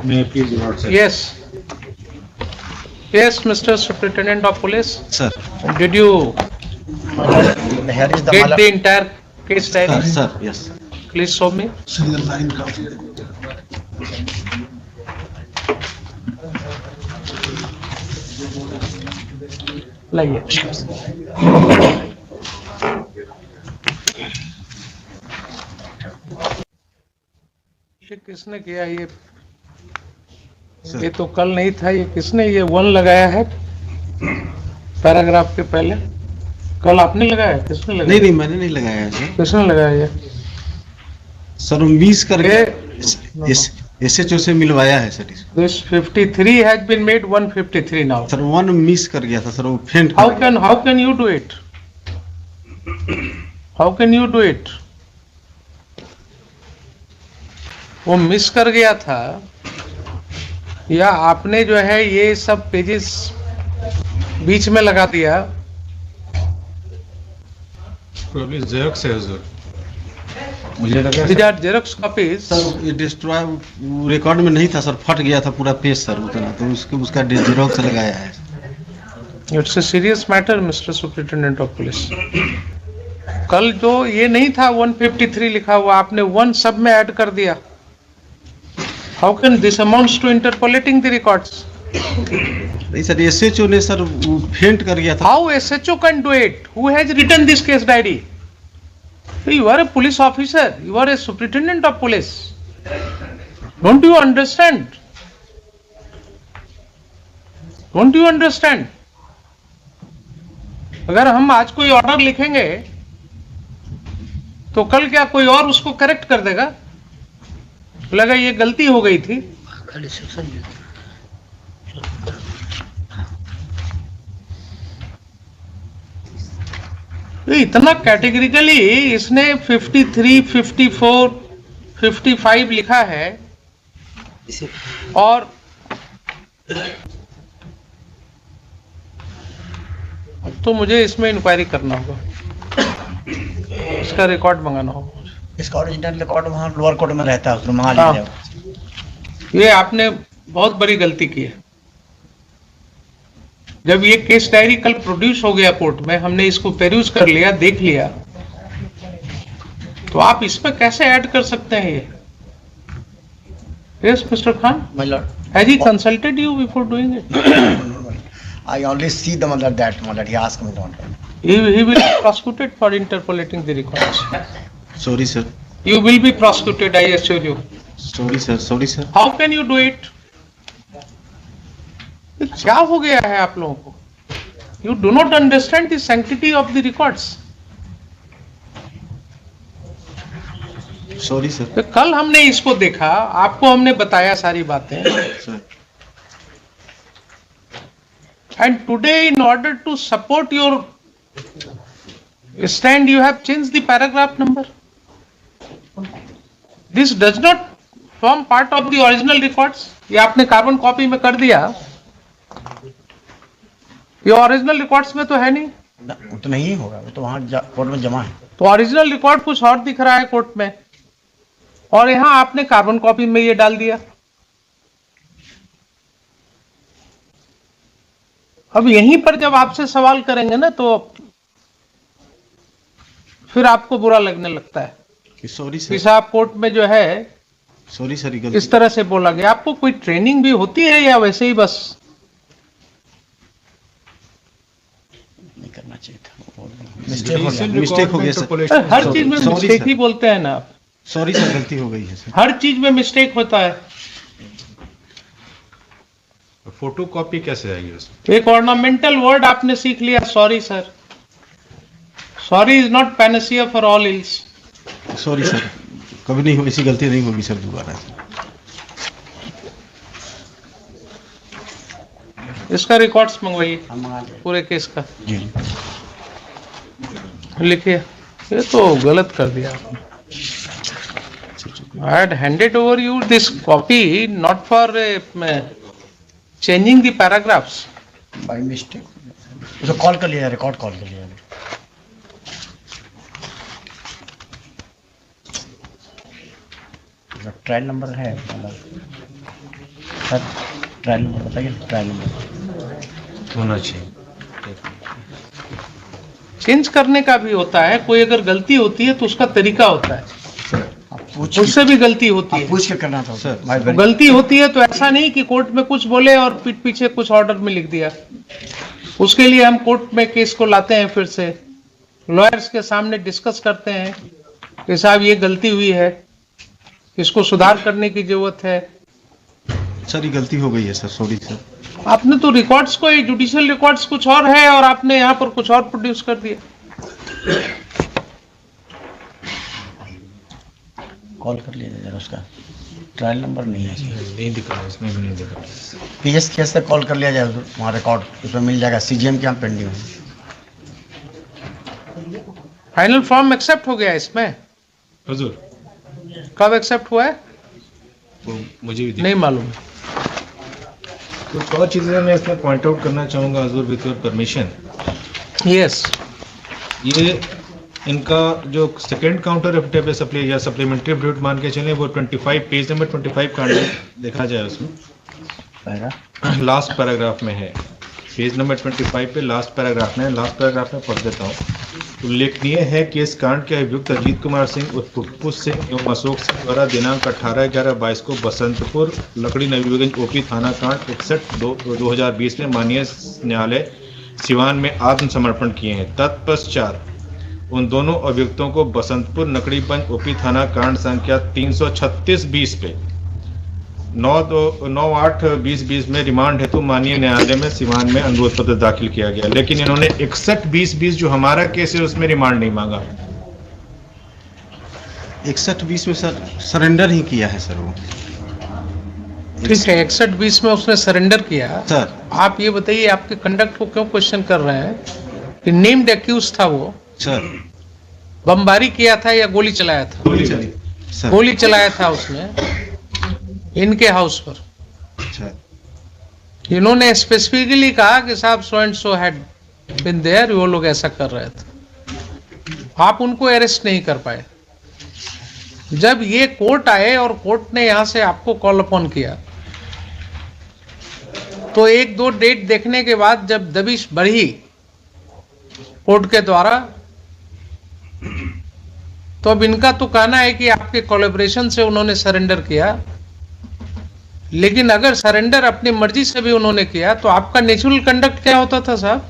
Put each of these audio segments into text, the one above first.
May I please your sir? Yes. Yes, Mr. Superintendent of Police. Sir. Did you Here is the get the entire case diary? Sir, yes. Please show me. serial line का लाइए। ये किसने किया ये? ये तो कल नहीं था, ये किसने ये 1 लगाया है पैराग्राफ के पहले? कल आपने लगाया? किसने लगाया? नहीं मैंने नहीं लगाया है सर। किसने लगाया ये? सर मिस करके एसएचओ से मिलवाया है सर इसको। This 53 has been made 153 now. Sir 1 miss कर गया था सर, वो फेंट How can you do it? How can you do it? वो मिस कर गया था या आपने जो है ये सब पेजेस बीच में लगा दिया? Probably Xerox है सर। मुझे लगा These are Xerox copies. Sir ये डिस्ट्रॉय रिकॉर्ड में नहीं था सर, फट गया था पूरा पेज सर उतना, तो उसका जेरोक्स लगाया है। It's a serious matter, Mr. Superintendent of Police. कल जो ये नहीं था 153 लिखा हुआ, आपने 1 सब में ऐड कर दिया। How can this amounts to interpolating the records? नहीं सर एसएचओ ने सर वो फेंट कर गया था। How SHO can do it? Who has written this case diary? You are a police officer. You are a superintendent of police. Don't you understand? Don't you understand? अगर हम आज कोई ऑर्डर लिखेंगे तो कल क्या कोई और उसको करेक्ट कर देगा? लगा ये गलती हो गई थी। तो इतना कैटेगरिकली इसने 53, 54, 55 लिखा है और अब तो मुझे इसमें इंक्वायरी करना होगा, इसका रिकॉर्ड मंगाना होगा। इसका ओरिजिनल रिकॉर्ड वहाँ लोअर कोर्ट में रहता है, उसको मंगा लीजिए। ये आपने बहुत बड़ी गलती की है। जब ये केस डायरी कल प्रोड्यूस हो गया कोर्ट में, हमने इसको पेरूज कर लिया, देख लिया, तो आप इसमें कैसे ऐड कर सकते हैं ये? Yes mister Khan, My lord, has he consulted you before doing it? I only see the mother that mother. He asked me not. He will be prosecuted for interpolating the records. Sorry sir. You will be prosecuted, I assure you. Sorry sir. How can you do it? क्या हो गया है आप लोगों को? You do not understand the sanctity of the records. Sorry sir. तो कल हमने इसको देखा, आपको हमने बताया सारी बातें, sir and today in order to support your stand you have changed the paragraph number. This does not form part of the original records. ये आपने कार्बन कॉपी में कर दिया, ये ओरिजिनल रिकॉर्ड्स में तो है नहीं। वो तो नहीं होगा, वो तो वहाँ कोर्ट में जमा है। तो ओरिजिनल रिकॉर्ड कुछ और दिख रहा है कोर्ट में, और यहां आपने कार्बन कॉपी में ये डाल दिया। अब यहीं पर जब आपसे सवाल करेंगे ना तो फिर आपको बुरा लगने लगता है सॉरी कि सर। साहब कोर्ट में जो है सॉरी सर इस तरह से बोला गया। आपको कोई ट्रेनिंग भी होती है या वैसे ही बस? नहीं करना चाहिए था, मिस्टेक हो गया सर। हर चीज में Sorry, मिस्टेक sir. ही बोलते हैं ना आप। सॉरी सर, गलती हो गई है सर। हर चीज में मिस्टेक होता है। फोटो कॉपी कैसे आएगी उसमें? एक ऑर्नामेंटल वर्ड आपने सीख लिया, sorry sir. Sorry is not Panacea for all ills. Sorry sir, कभी नहीं हो, ऐसी गलती नहीं होगी सर दोबारा। इसका रिकॉर्ड्स मंगवाइए हम मंगा लेंगे। पूरे केस का, जी लिखिए। ये तो गलत कर दिया आपने। I had handed over you this copy not for changing the paragraphs. By mistake उसको कॉल कर लिया, रिकॉर्ड कॉल कर लिया। ट्रायल नंबर है मतलब सर ट्रायल नंबर बताइए, ट्रायल नंबर होना चाहिए। चेंज करने का भी होता है, कोई अगर गलती होती है तो उसका तरीका होता है, आप पूछ मुझसे भी गलती होती आप है। पूछ के करना था सर, भाई तो गलती होती है तो ऐसा नहीं कि कोर्ट में कुछ बोले और पीठ पीछे कुछ ऑर्डर में लिख दिया। उसके लिए हम कोर्ट में केस को लाते हैं, फिर से लॉयर्स के सामने डिस्कस करते हैं कि साहब ये गलती हुई है, इसको सुधार करने की जरूरत है। सर ये गलती हो गई है सर, सॉरी सर। आपने तो रिकॉर्ड्स को, जुडिशियल रिकॉर्ड्स कुछ और है और आपने यहाँ पर कुछ और प्रोड्यूस कर दिया। कॉल कर लीजिए जरा, उसका ट्रायल नंबर नहीं है सर। नहीं दिख रहा है, इसमें भी नहीं दिख रहा। पीएस केस से कॉल कर लिया जाए, वहाँ रिकॉर्ड उसमें मिल जाएगा। सीजीएम के यहाँ पेंडिंग है। फाइनल फॉर्म एक्सेप्ट हो गया इसमें? हुजूर कब एक्सेप्ट हुआ है? वो मुझे भी नहीं मालूम। कुछ और चीज़ें मैं इसमें पॉइंट आउट करना चाहूँगा हुजूर, विद योर परमिशन। यस, ये इनका जो सेकंड काउंटर एफिडेविट या सप्लीमेंट्री एफिडेविट मान के चलें, वो 25 पेज नंबर 25 का देखा जाए उसमें लास्ट पैराग्राफ में है। पेज नंबर 25 पे लास्ट पैराग्राफ में, लास्ट पैराग्राफ में पढ़ देता हूँ। उल्लेखनीय है कि इस कांड के अभियुक्त अजीत कुमार सिंह उर्फ पुप्पू सिंह एवं अशोक सिंह द्वारा दिनांक 18/11/22 को बसंतपुर लकड़ी नवीगंज ओपी थाना कांड 61/2020 में माननीय न्यायालय सिवान में आत्मसमर्पण किए हैं। तत्पश्चात उन दोनों अभियुक्तों को बसंतपुर नकड़ीगंज ओपी थाना कांड संख्या 336-20 पे 9/8/2020 में रिमांड हेतु माननीय न्यायालय में सिवान में अनुरोध पत्र दाखिल किया गया, लेकिन इन्होंने 61/20 जो हमारा केस है उसमें रिमांड नहीं मांगा। 61-20 में सर सरेंडर ही किया है सर वो। ठीक है, 61-20 में उसने सरेंडर किया। सर आप ये बताइए, आपके कंडक्ट को क्यों क्वेश्चन कर रहे हैं कि नेम्ड एक्यूज था वो, सर बमबारी किया था या गोली चलाया था? सर गोली चलाया था उसने इनके हाउस पर। अच्छा इन्होंने स्पेसिफिकली कहा कि साहब so and so had been there, वो लोग ऐसा कर रहे थे। आप उनको अरेस्ट नहीं कर पाए। जब ये कोर्ट आए और कोर्ट ने यहां से आपको कॉल अपॉन किया, तो 1-2 डेट देखने के बाद जब दबिश बढ़ी कोर्ट के द्वारा, तो अब इनका तो कहना है कि आपके कोलैबोरेशन से उन्होंने सरेंडर किया, लेकिन अगर सरेंडर अपनी मर्जी से भी उन्होंने किया तो आपका नेचुरल कंडक्ट क्या होता था साहब?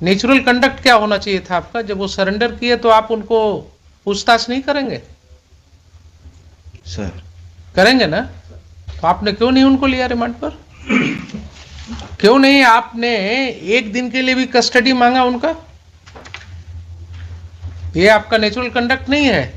नेचुरल कंडक्ट क्या होना चाहिए था आपका? जब वो सरेंडर किए तो आप उनको पूछताछ नहीं करेंगे? सर करेंगे ना? तो आपने क्यों नहीं उनको लिया रिमांड पर? क्यों नहीं आपने 1 दिन के लिए भी कस्टडी मांगा उनका? ये आपका नेचुरल कंडक्ट नहीं है।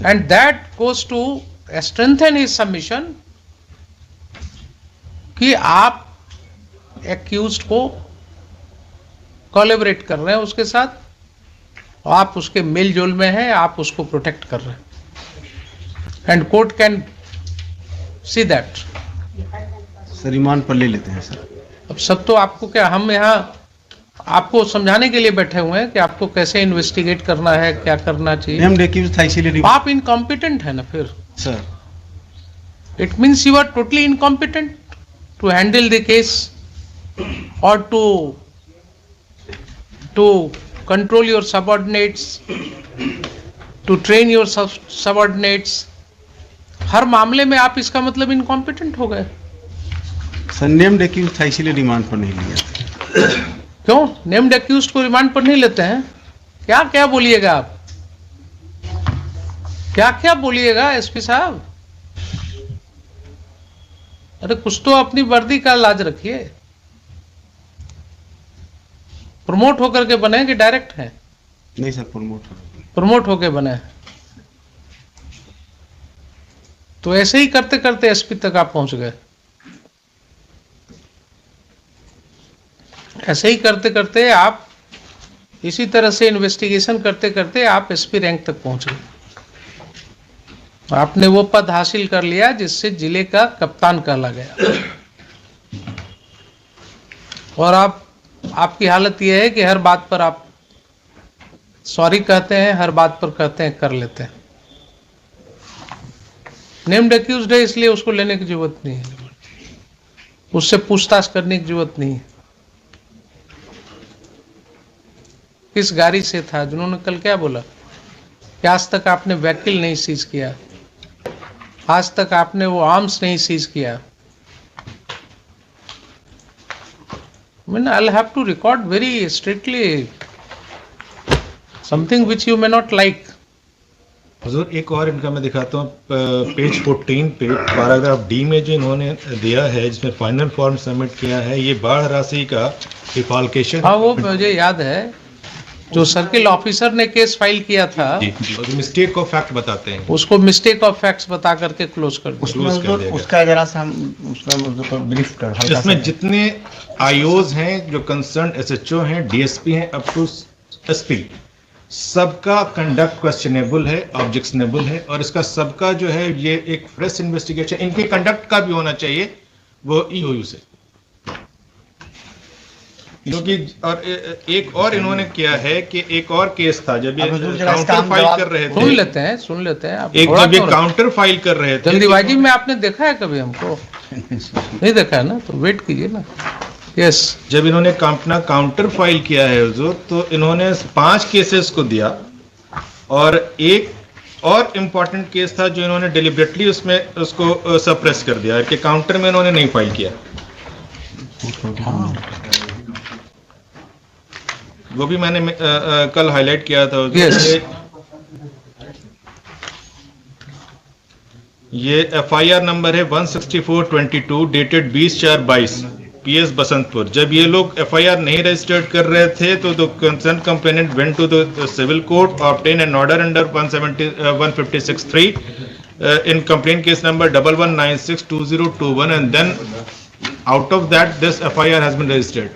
And that goes to strengthen his submission कि आप एक्यूज्ड को कोलैबोरेट कर रहे हैं उसके साथ, आप उसके मेल जोल में हैं, आप उसको प्रोटेक्ट कर रहे हैं, and court can see that. Sir remand पर ले लेते हैं सर। अब सब तो आपको क्या, हम यहाँ आपको समझाने के लिए बैठे हुए हैं कि आपको कैसे इन्वेस्टिगेट करना है, क्या करना चाहिए। नेम्ड एक्यूज था इसीलिए आप इनकॉम्पिटेंट है ना फिर। Sir it means you are totally incompetent to handle the case और to control your subordinates, to train your subordinates. हर मामले में आप इसका मतलब इनकॉम्पिटेंट हो गए। सर नेम्ड एक्यूज था इसीलिए रिमांड पर नहीं लिया। क्यों नेम्ड एक्यूज्ड को रिमांड पर नहीं लेते हैं? क्या क्या बोलिएगा आप, क्या क्या बोलिएगा एसपी साहब? अरे कुछ तो अपनी वर्दी का लाज रखिए। प्रमोट होकर के बने कि डायरेक्ट हैं? नहीं सर प्रमोट होकर बने। तो ऐसे ही करते करते एसपी तक आप पहुंच गए। ऐसे ही करते करते आप, इसी तरह से इन्वेस्टिगेशन करते करते आप एसपी रैंक तक पहुंच गए। आपने वो पद हासिल कर लिया जिससे जिले का कप्तान कहला गया। और आपकी हालत यह है कि हर बात पर आप सॉरी कहते हैं, हर बात पर कहते हैं कर लेते हैं। नेम्ड एक्यूज्ड है इसलिए उसको लेने की जरूरत नहीं है। उससे पूछताछ करने की जरूरत नहीं है। किस गाड़ी से था? जिन्होंने कल क्या बोला कि आज तक आपने व्हीकल नहीं सीज किया, आज तक आपने वो आर्म्स नहीं सीज किया। I mean, I'll have to record very strictly something which you may not like. हुजूर एक और इनका मैं दिखाता हूँ, पेज 14 पे पैराग्राफ डी में जो इन्होंने दिया है, जिसमें फाइनल फॉर्म सबमिट किया है, ये बाढ़ राशि का डिफॉल्केशन। हाँ, वो मुझे याद है, जो सर्किल ऑफिसर ने केस फाइल किया था, मिस्टेक ऑफ फैक्ट बताते हैं, उसको मिस्टेक ऑफ फैक्ट्स बता करके क्लोज कर दिया। उसका जरा सा हम उसमें ब्रीफ कर हल्का सा। इसमें जितने आईओज हैं, जो कंसर्न एसएचओ हैं, डीएसपी हैं, अप टू एसपी, सबका कंडक्ट क्वेश्चनेबल है, ऑब्जेक्शनेबल है, और इसका सबका जो है ये एक फ्रेश इन्वेस्टिगेशन इनके कंडक्ट का भी होना चाहिए, वो ईओयू से। क्योंकि और एक और इन्होंने किया है कि एक और केस था, जब ये काउंटर फाइल कर रहे थे, सुन लेते हैं आप। एक जब ये काउंटर फाइल कर रहे थे, जल्दीबाजी में आपने देखा है कभी हमको? नहीं देखा है ना, तो वेट कीजिए ना। यस, जब इन्होंने अपना काउंटर फाइल किया है हुजूर, तो इन्होंने 5 केसेस को दिया, और एक और इम्पोर्टेंट केस था जो इन्होंने डिलिबरेटली उसमें उसको सप्रेस कर दिया कि काउंटर में इन्होंने नहीं फाइल किया। वो भी मैंने कल हाईलाइट किया था। yes. ये एफआईआर नंबर है 16422 डेटेड 20/4/22 पीएस बसंतपुर। जब ये लोग एफआईआर नहीं रजिस्टर्ड कर रहे थे, तो the concern complainant went to the civil court, obtain an order under 156(3) in complaint case number 11962021, and then out of that this FIR has been registered.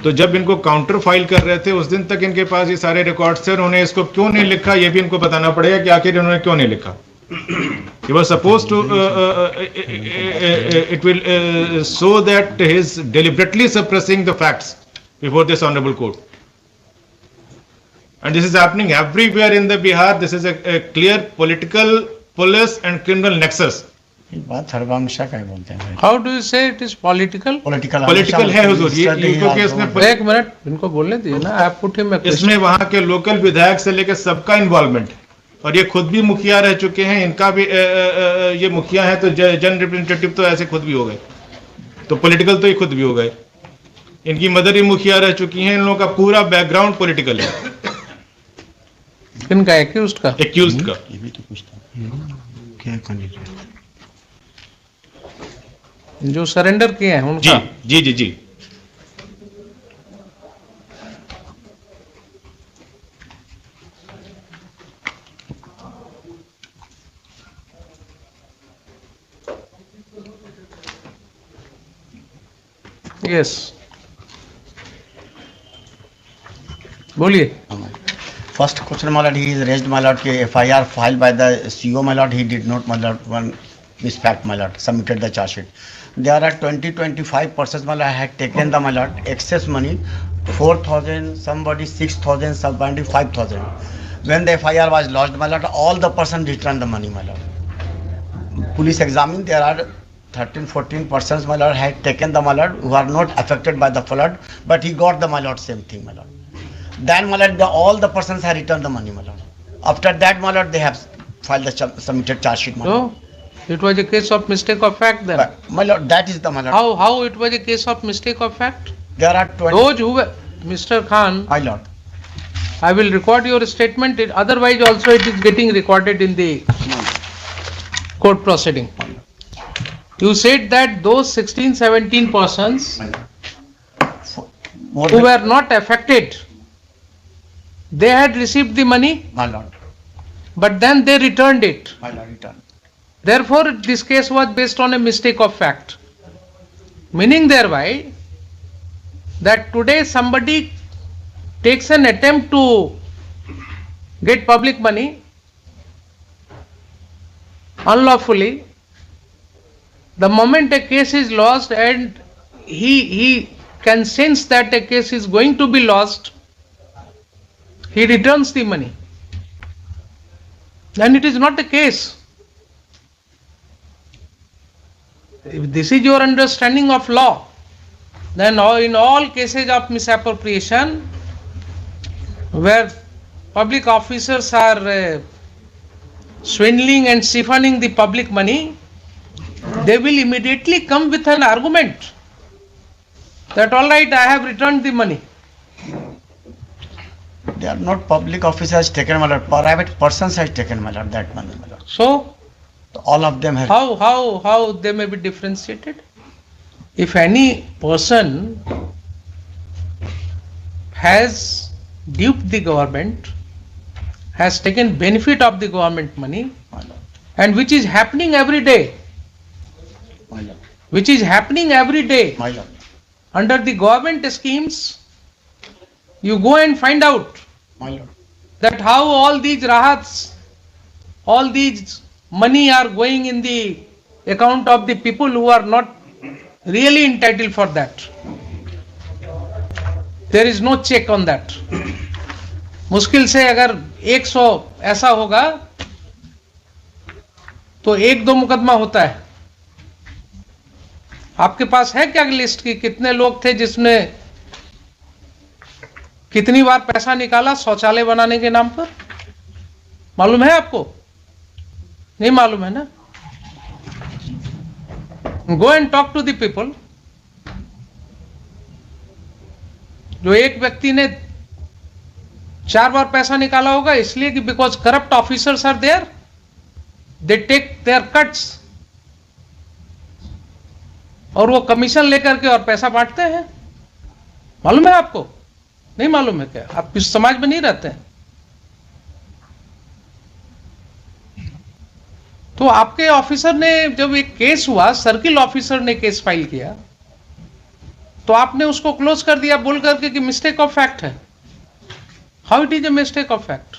तो जब इनको काउंटर फाइल कर रहे थे, उस दिन तक इनके पास ये सारे रिकॉर्ड्स थे, उन्होंने इसको क्यों नहीं लिखा, ये भी इनको बताना पड़ेगा कि आखिर इन्होंने क्यों नहीं लिखा। He was supposed to it will show that he is deliberately suppressing the facts before this honorable court, and this is happening everywhere in the Bihar. This is a clear political, police and criminal nexus. बात हर हमेशा का ही बोलते हैं। How do you से it is political? Political है हुजूर, ये इनको case में एक मिनट इनको बोलने दिए ना, आप पुट हिम। इसमें वहां के लोकल विधायक से लेकर सबका इन्वॉल्वमेंट है, और ये खुद भी मुखिया रह चुके हैं, इनका भी ये मुखिया है, तो जन रिप्रेजेंटेटिव तो ऐसे खुद भी हो गए, तो पॉलिटिकल तो ये खुद भी हो गए। इनकी मदर ही मुखिया रह चुकी हैं, इन लोगों का पूरा बैकग्राउंड पॉलिटिकल है। इनका एक्यूज्ड का ये भी तो पूछता क्या कैंडिडेट जो सरेंडर किए हैं उनका। जी जी जी जी। यस, बोलिए। First question, my lord, he is raised, my lord, कि FIR filed by the CO, my lord, he did not, my lord, one misfact, my lord, submitted the charge sheet. There are 20-25 persons, my lord, had taken the, my lord, excess money, 4,000, somebody 6,000, somebody 5,000. When the FIR was lodged, my lord, all the persons returned the money, my lord. Police examined, there are 13-14 persons, my lord, had taken the, my lord, who are not affected by the flood, but he got the, my lord, same thing, my lord. Then, my lord, all the persons have returned the money, my lord. After that, my lord, they have filed the submitted charge sheet, my lord. So, it was a case of mistake of fact then. But, my lord, that is the, my lord. How it was a case of mistake of fact? There are 20. Those who were, Mr. Khan, My lord. I will record your statement. Otherwise, also it is getting recorded in the court proceeding. You said that those 16-17 persons More who than, were not affected, they had received the money, my lord. but then they returned it. My lord, return. Therefore, this case was based on a mistake of fact. Meaning thereby that today somebody takes an attempt to get public money unlawfully. The moment a case is lost and he can sense that a case is going to be lost, he returns the money. Then it is not a case. If this is your understanding of law, then in all cases of misappropriation, where public officers are swindling and siphoning the public money, they will immediately come with an argument that all right, I have returned the money. They are not public officers taken, my lord. Private persons has taken, my lord, that money, my lord. So All of them have. how they may be differentiated? If any person has duped the government, has taken benefit of the government money, My lord, and which is happening every day, my lord, which is happening every day my lord, under the government schemes, you go and find out my lord. that how all these rahats, all these money are going in the account of the people who are not really entitled for that. There is no check on that. मुश्किल से अगर 100 ऐसा होगा तो 1-2 मुकदमा होता है. आपके पास है क्या लिस्ट की कितने लोग थे जिसने कितनी बार पैसा निकाला शौचालय बनाने के नाम पर? मालूम है आपको? नहीं मालूम है ना? Go and talk to the people. जो एक व्यक्ति ने 4 बार पैसा निकाला होगा इसलिए कि because corrupt officers are there, they take their cuts, और वो कमीशन लेकर के और पैसा बांटते हैं. मालूम है आपको? नहीं मालूम है क्या? आप इस समाज में नहीं रहते हैं. तो आपके ऑफिसर ने जब एक केस हुआ, सर्किल ऑफिसर ने केस फाइल किया, तो आपने उसको क्लोज कर दिया बोल करके कि मिस्टेक ऑफ फैक्ट है. How it is a mistake of fact?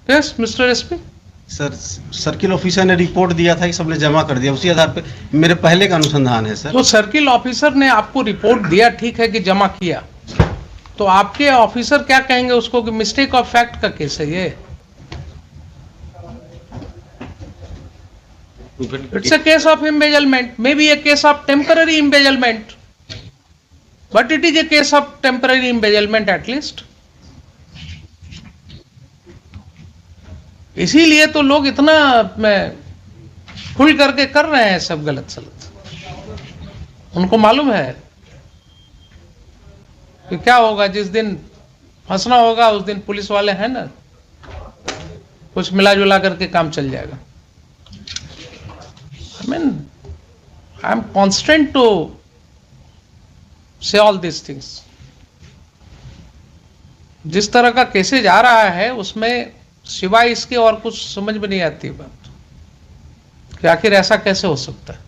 Yes mister SP. Sir circle officer ने रिपोर्ट दिया था कि सबने जमा कर दिया, उसी आधार पे मेरे पहले का अनुसंधान है सर. तो सर्किल ऑफिसर ने आपको रिपोर्ट दिया, ठीक है कि जमा किया, तो आपके ऑफिसर क्या कहेंगे उसको कि मिस्टेक ऑफ फैक्ट का केस है ये? It's a case of embezzlement, maybe a case of temporary embezzlement, but it is a case of temporary embezzlement at least. इसीलिए तो लोग इतना खुल करके कर रहे हैं सब गलत सलत. उनको मालूम है कि क्या होगा, जिस दिन फंसना होगा उस दिन पुलिस वाले हैं ना, कुछ मिला जुला करके काम चल जाएगा. I mean, I am constrained to say all these things. जिस तरह का केसेज आ रहा है उसमें सिवाय इसके और कुछ समझ में नहीं आती बात कि आखिर ऐसा कैसे हो सकता है.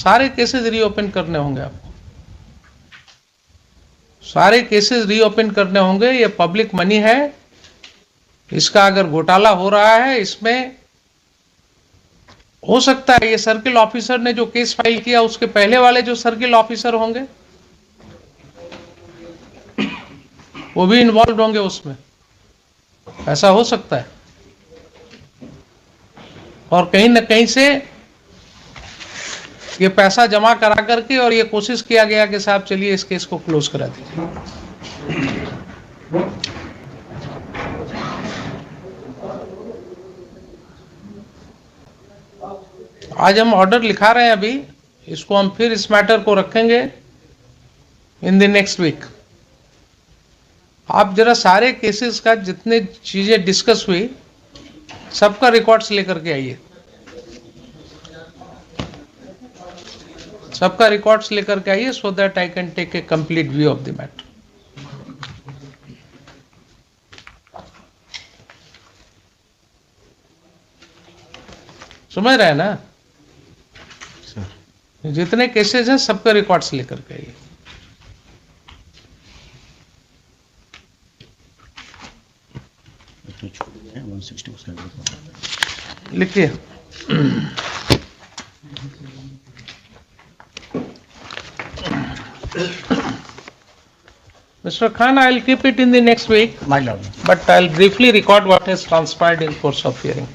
सारे केसेज रीओपन करने होंगे आपको, सारे केसेज रीओपन करने होंगे. ये पब्लिक मनी है, इसका अगर घोटाला हो रहा है, इसमें हो सकता है ये सर्किल ऑफिसर ने जो केस फाइल किया उसके पहले वाले जो सर्किल ऑफिसर होंगे वो भी इन्वॉल्व होंगे उसमें, ऐसा हो सकता है. और कहीं न कहीं से ये पैसा जमा करा करके और ये कोशिश किया गया कि साहब चलिए इस केस को क्लोज करा दीजिए. आज हम ऑर्डर लिखा रहे हैं, अभी इसको हम फिर इस मैटर को रखेंगे इन द नेक्स्ट वीक. आप जरा सारे केसेस का जितने चीजें डिस्कस हुई सबका रिकॉर्ड्स लेकर के आइए, सबका रिकॉर्ड्स लेकर के आइए, so that I can take a complete view of the matter. समझ रहे हैं ना? जितने केसेस हैं सबका रिकॉर्ड्स लेकर के आइए. लिखिए. Mr. Khan, I'll keep it in the next week, My lord. but I'll briefly record what has transpired in course of hearing.